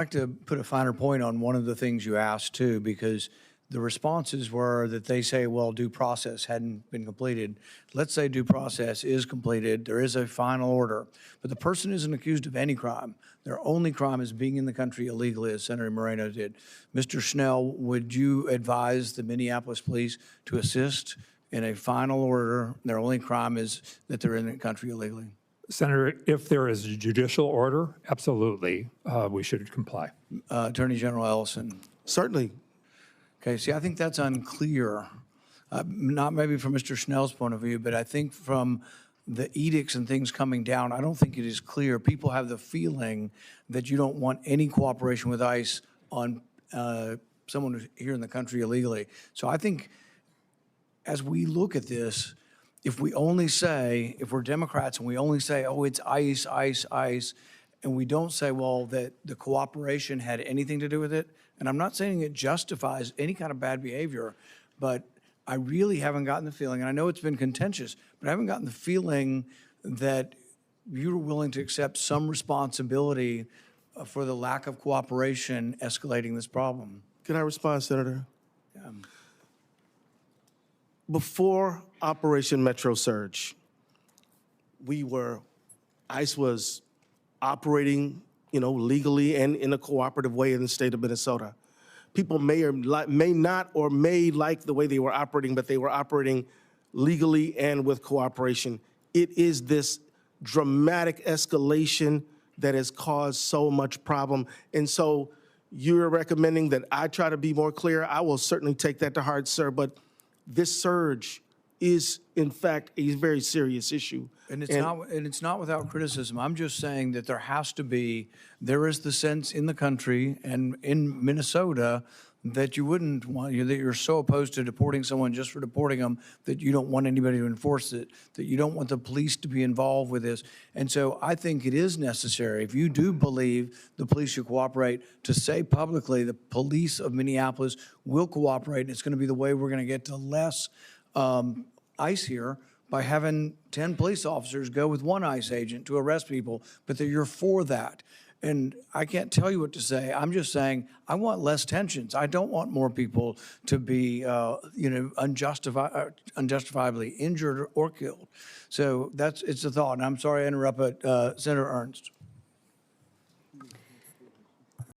I'd like to put a finer point on one of the things you asked too, because the responses were that they say, well, due process hadn't been completed. Let's say due process is completed, there is a final order, but the person isn't accused of any crime. Their only crime is being in the country illegally, as Senator Moreno did. Mr. Schnell, would you advise the Minneapolis police to assist in a final order? Their only crime is that they're in the country illegally. Senator, if there is a judicial order, absolutely, we should comply. Attorney General Ellison. Certainly. Okay, see, I think that's unclear. Not maybe from Mr. Schnell's point of view, but I think from the edicts and things coming down, I don't think it is clear. People have the feeling that you don't want any cooperation with ICE on someone who's here in the country illegally. So I think as we look at this, if we only say, if we're Democrats and we only say, oh, it's ICE, ICE, ICE, and we don't say, well, that the cooperation had anything to do with it, and I'm not saying it justifies any kind of bad behavior, but I really haven't gotten the feeling, and I know it's been contentious, but I haven't gotten the feeling that you're willing to accept some responsibility for the lack of cooperation escalating this problem. Can I respond, Senator? Before Operation Metro Surge, ICE was operating, legally and in a cooperative way in the state of Minnesota. People may not like the way they were operating, but they were operating legally and with cooperation. It is this dramatic escalation that has caused so much problem. And so you're recommending that I try to be more clear. I will certainly take that to heart, sir, but this surge is, in fact, a very serious issue. And it's not without criticism. I'm just saying that there is the sense in the country and in Minnesota that you wouldn't want, that you're so opposed to deporting someone just for deporting them that you don't want anybody to enforce it, that you don't want the police to be involved with this. And so I think it is necessary, if you do believe the police should cooperate, to say publicly the police of Minneapolis will cooperate, and it's going to be the way we're going to get to less ICE here by having 10 police officers go with one ICE agent to arrest people, but that you're for that. And I can't tell you what to say. I'm just saying I want less tensions. I don't want more people to be, unjustifiably injured or killed. So it's a thought. And I'm sorry I interrupted, Senator Ernst.